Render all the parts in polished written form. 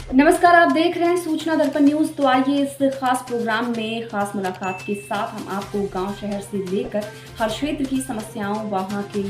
नमस्कार, आप देख रहे हैं सूचना दर्पण न्यूज। तो आइए इस खास प्रोग्राम में खास मुलाकात के साथ हम आपको गांव शहर से लेकर हर क्षेत्र की समस्याओं, वहां के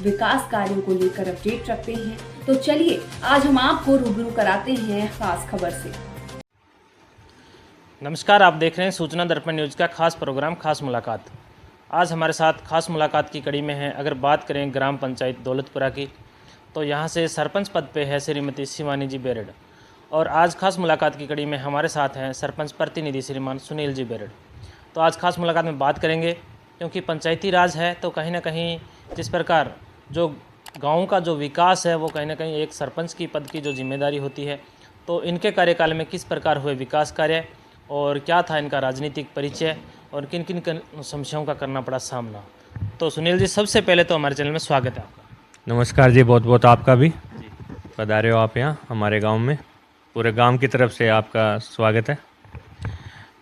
विकास कार्यों को लेकर अपडेट रखते हैं। तो चलिए आज हम आपको रूबरू कराते हैं खास खबर से। नमस्कार, आप देख रहे हैं सूचना दर्पण न्यूज का खास प्रोग्राम खास मुलाकात। आज हमारे साथ खास मुलाकात की कड़ी में है, अगर बात करें ग्राम पंचायत दौलतपुरा की, तो यहाँ से सरपंच पद पे है श्रीमती शिवानी जी बेरड़। और आज खास मुलाकात की कड़ी में हमारे साथ हैं सरपंच प्रतिनिधि श्रीमान सुनील जी बेरड़। तो आज खास मुलाकात में बात करेंगे, क्योंकि पंचायती राज है तो कहीं ना कहीं जिस प्रकार जो गाँव का जो विकास है वो कहीं ना कहीं एक सरपंच की पद की जो जिम्मेदारी होती है, तो इनके कार्यकाल में किस प्रकार हुए विकास कार्य और क्या था इनका राजनीतिक परिचय और किन किन समस्याओं का करना पड़ा सामना। तो सुनील जी, सबसे पहले तो हमारे चैनल में स्वागत है आपका। नमस्कार जी, बहुत बहुत आपका भी। पधारे हो आप यहाँ हमारे गांव में, पूरे गांव की तरफ से आपका स्वागत है।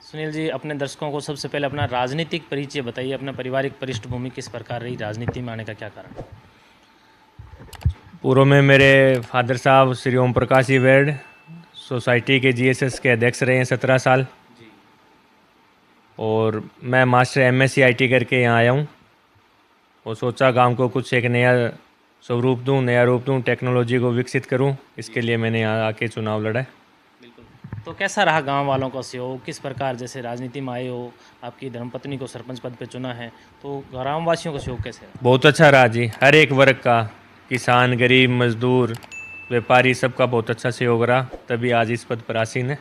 सुनील जी, अपने दर्शकों को सबसे पहले अपना राजनीतिक परिचय बताइए, अपना पारिवारिक पृष्ठभूमि किस प्रकार रही, राजनीति में आने का क्या कारण। पूर्व में मेरे फादर साहब श्री ओम प्रकाश जी बेरड़ सोसाइटी के जीएसएस के अध्यक्ष रहे हैं 17 साल, और मैं मास्टर एमएससी आईटी करके यहाँ आया हूँ और सोचा गांव को कुछ एक नया स्वरूप दूँ, नया रूप दूँ, टेक्नोलॉजी को विकसित करूँ। इसके लिए मैंने यहाँ आके चुनाव लड़ा है। बिल्कुल। तो कैसा रहा गांव वालों का सहयोग, किस प्रकार, जैसे राजनीति में आए हो, आपकी धर्मपत्नी को सरपंच पद पे चुना है, तो ग्रामवासियों का सहयोग कैसे रहा। बहुत अच्छा रहा जी, हर एक वर्ग का, किसान, गरीब, मजदूर, व्यापारी, सबका बहुत अच्छा सहयोग रहा, तभी आज इस पद पर आसीन है।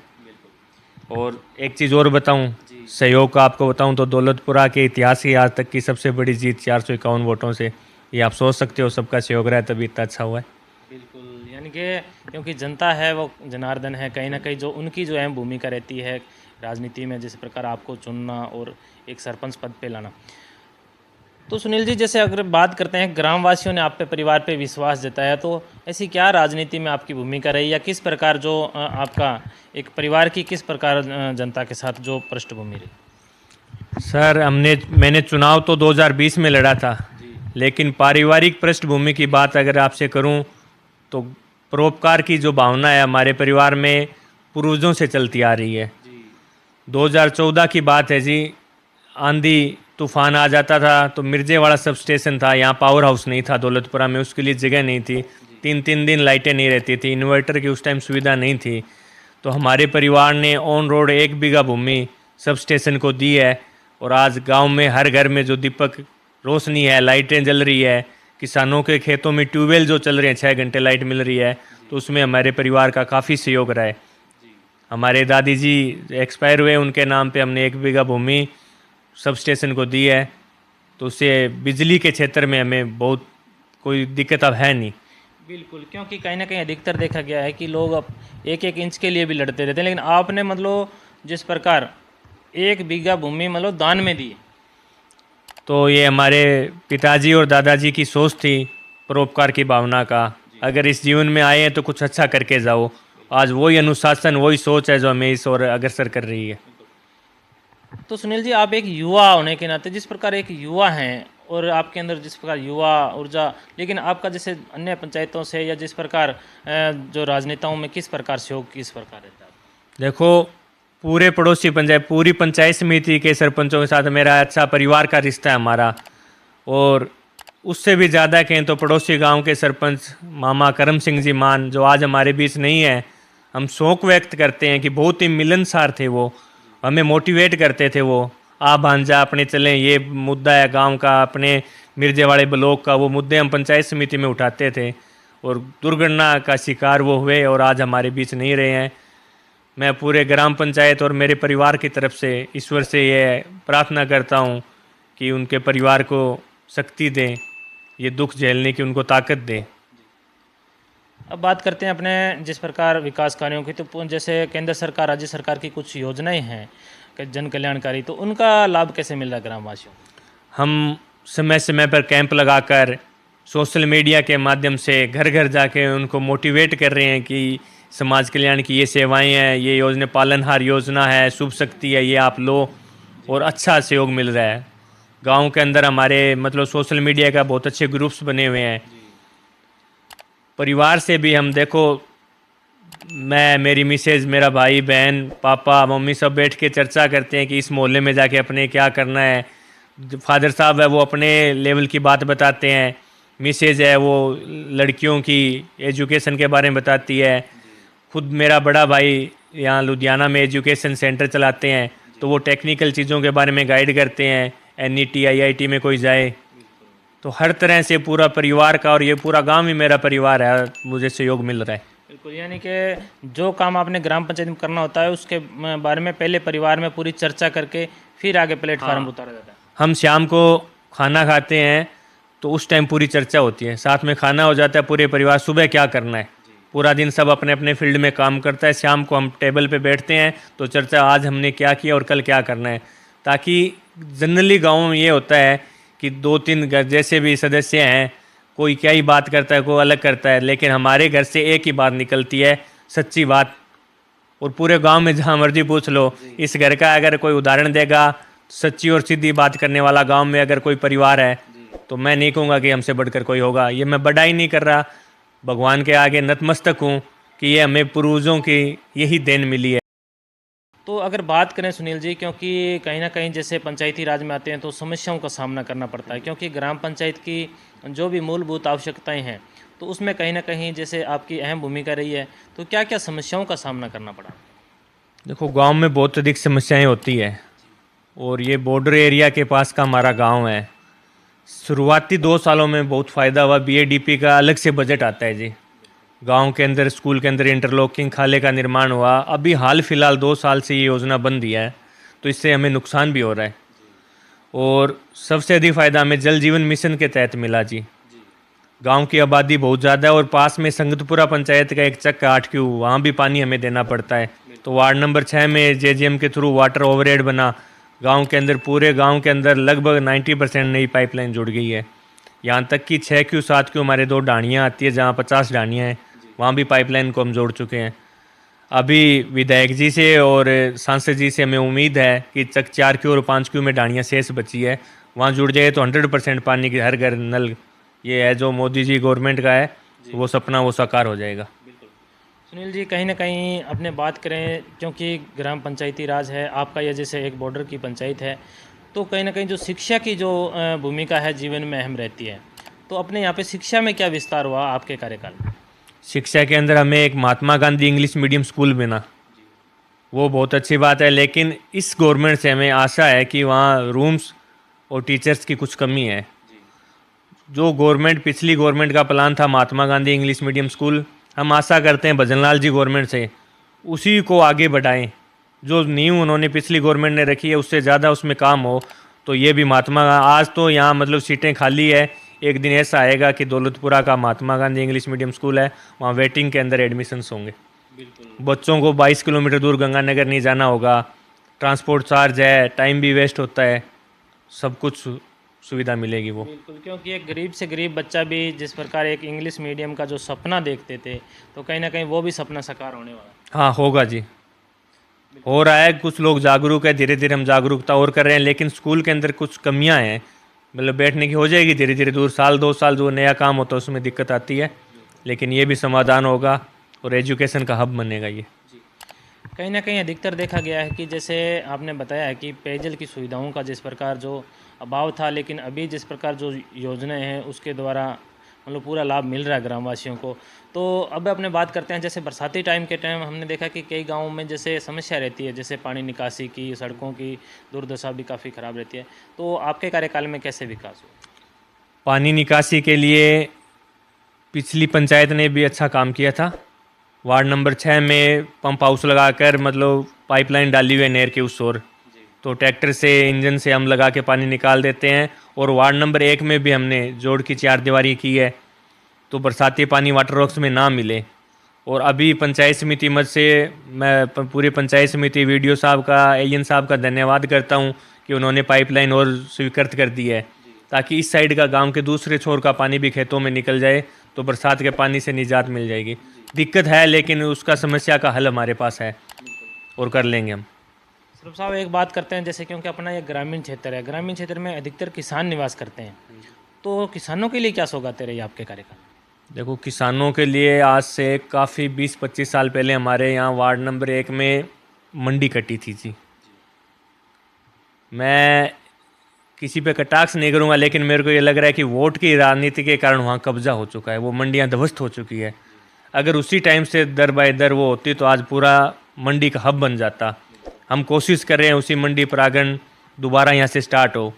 और एक चीज़ और बताऊं, सहयोग का आपको बताऊं तो दौलतपुरा के इतिहास की आज तक की सबसे बड़ी जीत 451 वोटों से, ये आप सोच सकते हो, सबका सहयोग रहा है तभी इतना अच्छा हुआ है। बिल्कुल, यानी कि क्योंकि जनता है वो जनार्दन है, कहीं ना कहीं जो उनकी जो अहम भूमिका रहती है राजनीति में, जिस प्रकार आपको चुनना और एक सरपंच पद पे लाना। तो सुनील जी, जैसे अगर बात करते हैं ग्रामवासियों ने आप पे, परिवार पे विश्वास जताया, तो ऐसी क्या राजनीति में आपकी भूमिका रही, या किस प्रकार जो आपका एक परिवार की किस प्रकार जनता के साथ जो पृष्ठभूमि रही। सर, मैंने चुनाव तो 2020 में लड़ा था, लेकिन पारिवारिक पृष्ठभूमि की बात अगर आपसे करूं तो परोपकार की जो भावना है हमारे परिवार में पूर्वजों से चलती आ रही है। 2014 की बात है जी, आंधी तूफान आ जाता था तो मिर्जेवाड़ा सब स्टेशन था, यहाँ पावर हाउस नहीं था दौलतपुरा में, उसके लिए जगह नहीं थी, 3-3 दिन लाइटें नहीं रहती थी, इन्वर्टर की उस टाइम सुविधा नहीं थी, तो हमारे परिवार ने on road 1 bigha Bhumi sub station को दी है। और आज गांव में हर घर में जो दीपक रोशनी है, लाइटें जल रही है, किसानों के खेतों में ट्यूबवेल जो चल रहे हैं, 6 घंटे लाइट मिल रही है, तो उसमें हमारे परिवार का काफ़ी सहयोग रहा है। हमारे दादी जी एक्सपायर हुए, उनके नाम पे हमने 1 बीघा भूमि सब स्टेशन को दी है, तो उससे बिजली के क्षेत्र में हमें बहुत कोई दिक्कत अब है नहीं। बिल्कुल, क्योंकि कहीं ना कहीं अधिकतर देखा गया है कि लोग अब 1-1 इंच के लिए भी लड़ते रहते हैं, लेकिन आपने मतलब जिस प्रकार 1 बीघा भूमि मतलब दान में दी, तो ये हमारे पिताजी और दादाजी की सोच थी, परोपकार की भावना का, अगर इस जीवन में आए हैं तो कुछ अच्छा करके जाओ। आज वही अनुशासन, वही सोच है जो हमें इस ओर अग्रसर कर रही है। तो सुनील जी, आप एक युवा होने के नाते, जिस प्रकार एक युवा हैं और आपके अंदर जिस प्रकार युवा ऊर्जा, लेकिन आपका जैसे अन्य पंचायतों से या जिस प्रकार जो राजनेताओं में किस प्रकार सहयोग किस प्रकार रहता है। देखो, पूरे पड़ोसी पंचायत, पूरी पंचायत समिति के सरपंचों के साथ मेरा अच्छा परिवार का रिश्ता है हमारा, और उससे भी ज़्यादा कहें तो पड़ोसी गांव के सरपंच मामा करम सिंह जी मान, जो आज हमारे बीच नहीं है, हम शौक व्यक्त करते हैं कि बहुत ही मिलनसार थे वो, हमें मोटिवेट करते थे वो, आ भांजा अपने चलें, ये मुद्दा है गांव का, अपने मिर्जेवाड़े ब्लॉक का, वो मुद्दे हम पंचायत समिति में उठाते थे, और दुर्घटना का शिकार वो हुए और आज हमारे बीच नहीं रहे हैं। मैं पूरे ग्राम पंचायत और मेरे परिवार की तरफ से ईश्वर से ये प्रार्थना करता हूँ कि उनके परिवार को शक्ति दें, ये दुख झेलने की उनको ताकत दें। अब बात करते हैं अपने जिस प्रकार विकास कार्यों की, तो जैसे केंद्र सरकार, राज्य सरकार की कुछ योजनाएं हैं जन कल्याणकारी, तो उनका लाभ कैसे मिल रहा है ग्रामवासियों को। हम समय समय पर कैंप लगाकर सोशल मीडिया के माध्यम से घर घर जाके उनको मोटिवेट कर रहे हैं कि समाज कल्याण की ये सेवाएं हैं, ये योजना पालनहार योजना है, शुभ शक्ति है, ये आप लो, और अच्छा सहयोग मिल रहा है। गांव के अंदर हमारे मतलब सोशल मीडिया का बहुत अच्छे ग्रुप्स बने हुए हैं। परिवार से भी हम देखो मैं, मेरी मिसेज, मेरा भाई बहन, पापा मम्मी सब बैठ के चर्चा करते हैं कि इस मोहल्ले में जाके अपने क्या करना है। जो फादर साहब है वो अपने लेवल की बात बताते हैं, मिसेज है वो लड़कियों की एजुकेशन के बारे में बताती है। खुद मेरा बड़ा भाई यहाँ लुधियाना में एजुकेशन सेंटर चलाते हैं, तो वो टेक्निकल चीज़ों के बारे में गाइड करते हैं। NET IIT में कोई जाए तो हर तरह से पूरा परिवार का, और ये पूरा गांव ही मेरा परिवार है, मुझे सहयोग मिल रहा है। बिल्कुल, यानी कि जो काम आपने ग्राम पंचायत में करना होता है उसके बारे में पहले परिवार में पूरी चर्चा करके फिर आगे प्लेटफार्म उतारा जाता है। हम शाम को खाना खाते हैं तो उस टाइम पूरी चर्चा होती है, साथ में खाना हो जाता है, पूरे परिवार सुबह क्या करना है, पूरा दिन सब अपने अपने फील्ड में काम करता है। शाम को हम टेबल पे बैठते हैं तो चर्चा, आज हमने क्या किया और कल क्या करना है। ताकि जनरली गाँव में ये होता है कि 2-3 घर जैसे भी सदस्य हैं, कोई क्या ही बात करता है, कोई अलग करता है, लेकिन हमारे घर से एक ही बात निकलती है, सच्ची बात। और पूरे गांव में जहां मर्जी पूछ लो, इस घर का अगर कोई उदाहरण देगा, सच्ची और सीधी बात करने वाला गांव में अगर कोई परिवार है, तो मैं नहीं कहूँगा कि हमसे बढ़कर कोई होगा। ये मैं बड़ाई नहीं कर रहा, भगवान के आगे नतमस्तक हूँ कि ये हमें पूर्वजों की यही देन मिली है। तो अगर बात करें सुनील जी, क्योंकि कहीं ना कहीं जैसे पंचायती राज में आते हैं तो समस्याओं का सामना करना पड़ता है, क्योंकि ग्राम पंचायत की जो भी मूलभूत आवश्यकताएं हैं तो उसमें कहीं ना कहीं जैसे आपकी अहम भूमिका रही है, तो क्या क्या समस्याओं का सामना करना पड़ा? देखो, गांव में बहुत अधिक समस्याएं होती है, और ये बॉर्डर एरिया के पास का हमारा गांव है। शुरुआती 2 सालों में बहुत फ़ायदा हुआ, BADP का अलग से बजट आता है जी। गांव के अंदर, स्कूल के अंदर इंटरलॉकिंग खाले का निर्माण हुआ। अभी हाल फिलहाल 2 साल से ये योजना बंद दिया है, तो इससे हमें नुकसान भी हो रहा है। और सबसे अधिक फ़ायदा हमें जल जीवन मिशन के तहत मिला जी। गांव की आबादी बहुत ज़्यादा है, और पास में संगतपुरा पंचायत का एक चक 8Q, वहाँ भी पानी हमें देना पड़ता है। तो वार्ड नंबर 6 में JGM के थ्रू वाटर ओवरहेड बना। गांव के अंदर, पूरे गांव के अंदर लगभग 90% नई पाइपलाइन जुड़ गई है। यहाँ तक कि 6Q 7Q हमारे 2 डाणियाँ आती है, जहाँ 50 डाणियाँ हैं, वहाँ भी पाइपलाइन को हम जोड़ चुके हैं। अभी विधायक जी से और सांसद जी से हमें उम्मीद है कि चक 4Q और 5Q में डाणियाँ शेष बची है, वहाँ जुड़ जाए तो 100% पानी की हर घर नल, ये है जो मोदी जी गवर्नमेंट का है, वो सपना वो साकार हो जाएगा। सुनील जी, कहीं ना कहीं अपने बात करें, क्योंकि ग्राम पंचायती राज है आपका, या जैसे एक बॉर्डर की पंचायत है, तो कहीं ना कहीं जो शिक्षा की जो भूमिका है जीवन में अहम रहती है, तो अपने यहाँ पे शिक्षा में क्या विस्तार हुआ आपके कार्यकाल में? शिक्षा के अंदर हमें एक Mahatma Gandhi English medium school बना, वो बहुत अच्छी बात है। लेकिन इस गवर्नमेंट से हमें आशा है कि वहाँ रूम्स और टीचर्स की कुछ कमी है। जो गवर्नमेंट, पिछली गवर्नमेंट का प्लान था Mahatma Gandhi English medium school, हम आशा करते हैं भजनलाल जी गवर्नमेंट से उसी को आगे बढ़ाएं। जो नींव उन्होंने पिछली गवर्नमेंट ने रखी है उससे ज़्यादा उसमें काम हो, तो ये भी महात्मा, आज तो यहाँ मतलब सीटें खाली है, एक दिन ऐसा आएगा कि दौलतपुरा का Mahatma Gandhi English medium school है, वहाँ वेटिंग के अंदर एडमिशन्स होंगे। बच्चों को 22 किलोमीटर दूर गंगानगर नहीं जाना होगा, ट्रांसपोर्ट चार्ज है, टाइम भी वेस्ट होता है, सब कुछ सुविधा मिलेगी वो। बिल्कुल, क्योंकि एक गरीब से गरीब बच्चा भी जिस प्रकार एक इंग्लिश मीडियम का जो सपना देखते थे, तो कहीं ना कहीं वो भी सपना साकार होने वाला। हाँ, होगा जी, हो रहा है। कुछ लोग जागरूक है, धीरे धीरे हम जागरूकता और कर रहे हैं, लेकिन स्कूल के अंदर कुछ कमियां हैं, मतलब बैठने की हो जाएगी धीरे धीरे दूर, साल 2 साल जो नया काम होता है उसमें दिक्कत आती है, लेकिन ये भी समाधान होगा और एजुकेशन का हब बनेगा ये। कहीं ना कहीं अधिकतर देखा गया है कि जैसे आपने बताया है कि पेयजल की सुविधाओं का जिस प्रकार जो अभाव था, लेकिन अभी जिस प्रकार जो योजनाएं हैं उसके द्वारा मतलब पूरा लाभ मिल रहा है ग्रामवासियों को। तो अब अपने बात करते हैं, जैसे बरसाती टाइम के टाइम हमने देखा कि कई गाँवों में जैसे समस्या रहती है, जैसे पानी निकासी की, सड़कों की दुर्दशा भी काफ़ी ख़राब रहती है, तो आपके कार्यकाल में कैसे विकास हुआ? पानी निकासी के लिए पिछली पंचायत ने भी अच्छा काम किया था। वार्ड नंबर 6 में पंप हाउस लगाकर मतलब पाइपलाइन डाली हुई है नहर के उस ओर, तो ट्रैक्टर से, इंजन से हम लगा के पानी निकाल देते हैं। और वार्ड नंबर 1 में भी हमने जोड़ की 4 दीवारी की है, तो बरसाती पानी वाटर वर्क्स में ना मिले। और अभी पंचायत समिति मद से मैं पूरी पंचायत समिति वीडियो साहब का, AN साहब का धन्यवाद करता हूँ कि उन्होंने पाइपलाइन और स्वीकृत कर दी है, ताकि इस साइड का गांव के दूसरे छोर का पानी भी खेतों में निकल जाए, तो बरसात के पानी से निजात मिल जाएगी। दिक्कत है, लेकिन उसका समस्या का हल हमारे पास है और कर लेंगे हम। सर साहब, एक बात करते हैं, जैसे क्योंकि अपना ये ग्रामीण क्षेत्र है, ग्रामीण क्षेत्र में अधिकतर किसान निवास करते हैं, तो किसानों के लिए क्या सौगातें रही आपके कार्यकाल? देखो, किसानों के लिए आज से काफ़ी 20-25 साल पहले हमारे यहाँ वार्ड नंबर 1 में मंडी कटी थी जी। मैं किसी पे कटाक्ष नहीं करूँगा, लेकिन मेरे को ये लग रहा है कि वोट की राजनीति के कारण वहाँ कब्जा हो चुका है, वो मंडियाँ ध्वस्त हो चुकी है। अगर उसी टाइम से दर बाय दर वो होती तो आज पूरा मंडी का हब बन जाता। हम कोशिश कर रहे हैं उसी मंडी प्रांगण दोबारा यहाँ से स्टार्ट हो,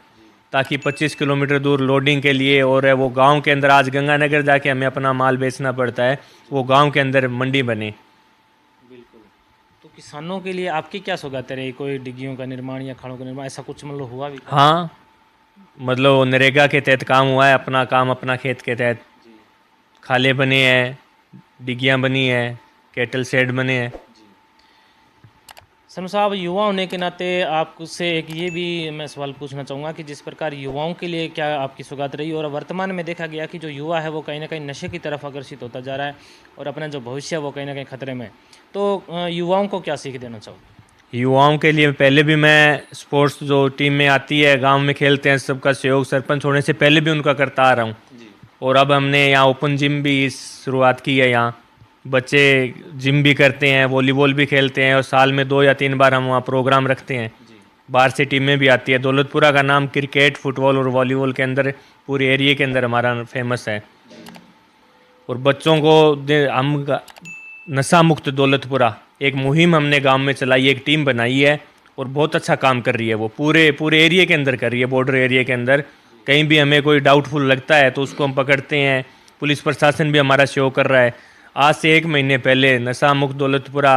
ताकि 25 किलोमीटर दूर लोडिंग के लिए, और वो गांव के अंदर आज गंगानगर जाके हमें अपना माल बेचना पड़ता है, वो गांव के अंदर मंडी बने। बिल्कुल। तो किसानों के लिए आपकी क्या सौगातें रही? कोई डिग्गियों का निर्माण या खाड़ों का निर्माण ऐसा कुछ मतलब हुआ भी? हाँ, मतलब नरेगा के तहत काम हुआ है, अपना काम अपना खेत के तहत। खाले बने हैं, डिग्गियाँ बनी है, कैटल शेड बने हैं। शर्मा साहब, युवा होने के नाते आपसे एक ये भी मैं सवाल पूछना चाहूँगा कि जिस प्रकार युवाओं के लिए क्या आपकी सौगात रही, और वर्तमान में देखा गया कि जो युवा है वो कहीं ना कहीं नशे की तरफ आकर्षित होता जा रहा है और अपना जो भविष्य है वो कहीं ना कहीं खतरे में, तो युवाओं को क्या सीख देना चाहोगे? युवाओं के लिए पहले भी मैं स्पोर्ट्स जो टीम में आती है, गांव में खेलते हैं, सबका सहयोग सरपंच होने से पहले भी उनका करता आ रहा हूँ। और अब हमने यहाँ ओपन जिम भी शुरुआत की है। यहाँ बच्चे जिम भी करते हैं, वॉलीबॉल भी खेलते हैं, और साल में 2 या 3 बार हम वहाँ प्रोग्राम रखते हैं। बाहर से टीमें भी आती है। दौलतपुरा का नाम क्रिकेट, फुटबॉल और वॉलीबॉल के अंदर पूरे एरिया के अंदर हमारा फेमस है। और बच्चों को हम नशा मुक्त दौलतपुरा एक मुहिम हमने गांव में चलाई, एक टीम बनाई है और बहुत अच्छा काम कर रही है। वो पूरे एरिया के अंदर कर रही है, बॉर्डर एरिया के अंदर। कहीं भी हमें कोई डाउटफुल लगता है तो उसको हम पकड़ते हैं। पुलिस प्रशासन भी हमारा सहयोग कर रहा है। आज से 1 महीने पहले नशा मुक्त दौलतपुरा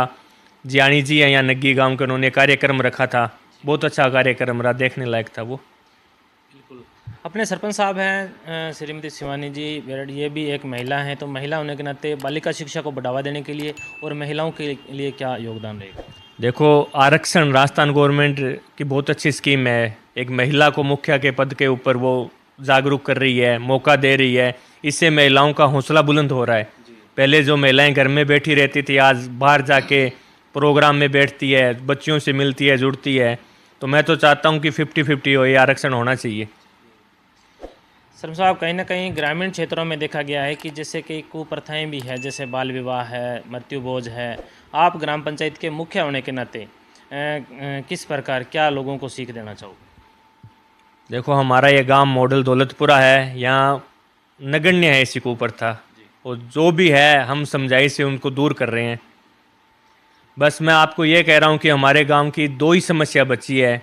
जियानी जी है यहाँ नग्गी गांव के, उन्होंने कार्यक्रम रखा था। बहुत अच्छा कार्यक्रम रहा, देखने लायक था वो। बिल्कुल। अपने सरपंच साहब हैं श्रीमती शिवानी जी बेरड, ये भी एक महिला हैं, तो महिला होने के नाते बालिका शिक्षा को बढ़ावा देने के लिए और महिलाओं के लिए क्या योगदान रहेगा? देखो, आरक्षण राजस्थान गवर्नमेंट की बहुत अच्छी स्कीम है। एक महिला को मुखिया के पद के ऊपर वो जागरूक कर रही है, मौका दे रही है। इससे महिलाओं का हौसला बुलंद हो रहा है। पहले जो महिलाएं घर में बैठी रहती थी, आज बाहर जाके प्रोग्राम में बैठती है, बच्चियों से मिलती है, जुड़ती है। तो मैं तो चाहता हूँ कि 50-50 हो, ये आरक्षण होना चाहिए। शर्मा साहब, कहीं ना कहीं ग्रामीण क्षेत्रों में देखा गया है कि जैसे कि कुप्रथाएं भी है, जैसे बाल विवाह है, मृत्यु भोज है। आप ग्राम पंचायत के मुखिया होने के नाते किस प्रकार क्या लोगों को सीख देना चाहोगे? देखो, हमारा ये गांव मॉडल दौलतपुरा है। यहाँ नगण्य है ऐसी कुप्रथा, और जो भी है हम समझाई से उनको दूर कर रहे हैं। बस मैं आपको ये कह रहा हूँ कि हमारे गांव की 2 ही समस्या बची है।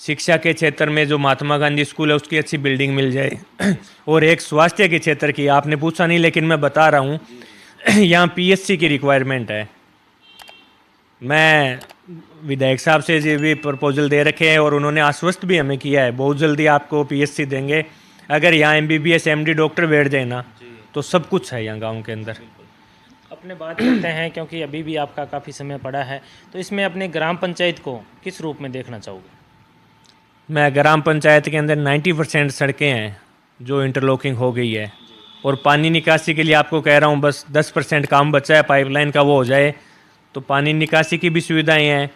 शिक्षा के क्षेत्र में जो महात्मा गांधी स्कूल है उसकी अच्छी बिल्डिंग मिल जाए, और एक स्वास्थ्य के क्षेत्र की, आपने पूछा नहीं लेकिन मैं बता रहा हूँ, यहाँ पीएचसी की रिक्वायरमेंट है। मैं विधायक साहब से ये भी प्रपोजल दे रखे हैं और उन्होंने आश्वस्त भी हमें किया है, बहुत जल्दी आपको पीएचसी देंगे। अगर यहाँ एमबीबीएस एमडी डॉक्टर बैठ जाए ना, तो सब कुछ है यहाँ गाँव के अंदर। अपने बात करते हैं, क्योंकि अभी भी आपका काफ़ी समय पड़ा है, तो इसमें अपने ग्राम पंचायत को किस रूप में देखना चाहोगे? मैं ग्राम पंचायत के अंदर 90% सड़कें हैं जो इंटरलॉकिंग हो गई है, और पानी निकासी के लिए आपको कह रहा हूँ बस 10% काम बचा है पाइपलाइन का, वो हो जाए तो पानी निकासी की भी सुविधाएं हैं।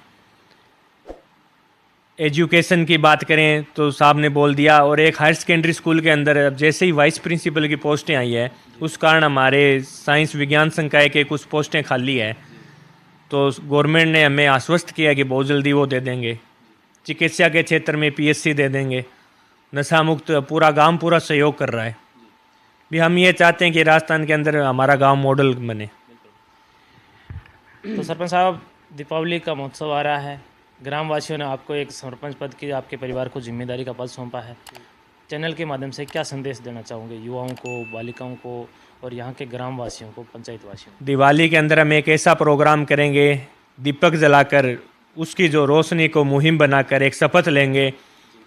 एजुकेशन की बात करें तो साहब ने बोल दिया, और एक हायर सेकेंडरी स्कूल के अंदर अब जैसे ही वाइस प्रिंसिपल की पोस्टें आई है, उस कारण हमारे साइंस विज्ञान संकाय के कुछ पोस्टें खाली है। तो गवर्नमेंट ने हमें आश्वस्त किया कि बहुत जल्दी वो दे देंगे। चिकित्सा के क्षेत्र में पीएचसी दे देंगे। नशा मुक्त पूरा गांव पूरा सहयोग कर रहा है। भी हम ये चाहते हैं कि राजस्थान के अंदर हमारा गांव मॉडल बने। तो सरपंच साहब, दीपावली का महोत्सव आ रहा है, ग्रामवासियों ने आपको एक सरपंच पद की, आपके परिवार को जिम्मेदारी का पद सौंपा है। चैनल के माध्यम से क्या संदेश देना चाहोगे युवाओं को, बालिकाओं को और यहाँ के ग्रामवासियों को, पंचायत वासियों को? दिवाली के अंदर हम एक ऐसा प्रोग्राम करेंगे, दीपक जलाकर उसकी जो रोशनी को मुहिम बनाकर एक शपथ लेंगे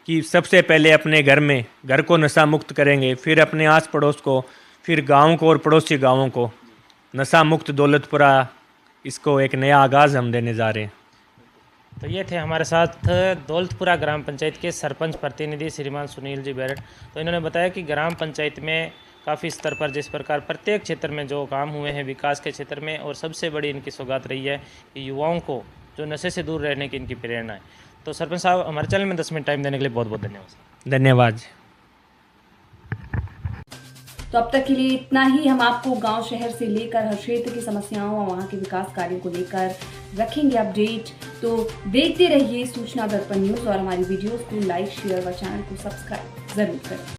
कि सबसे पहले अपने घर को नशा मुक्त करेंगे, फिर अपने आस पड़ोस को, फिर गाँव को और पड़ोसी गाँवों को नशा मुक्त दौलतपुरा, इसको एक नया आगाज़ हम देने जा रहे हैं। तो ये थे हमारे साथ दौलतपुरा ग्राम पंचायत के सरपंच प्रतिनिधि श्रीमान सुनील जी बेरड। तो इन्होंने बताया कि ग्राम पंचायत में काफ़ी स्तर पर जिस प्रकार प्रत्येक क्षेत्र में जो काम हुए हैं विकास के क्षेत्र में, और सबसे बड़ी इनकी सौगात रही है कि युवाओं को जो नशे से दूर रहने की इनकी प्रेरणा है। तो सरपंच साहब, हमारे चैनल में 10 मिनट टाइम देने के लिए बहुत बहुत धन्यवाद। धन्यवाद। तो अब तक के लिए इतना ही। हम आपको गांव शहर से लेकर हर क्षेत्र की समस्याओं और वहां के विकास कार्यों को लेकर रखेंगे अपडेट। तो देखते रहिए सूचना दर्पण न्यूज और हमारी वीडियोस को लाइक, शेयर व चैनल को सब्सक्राइब जरूर करें।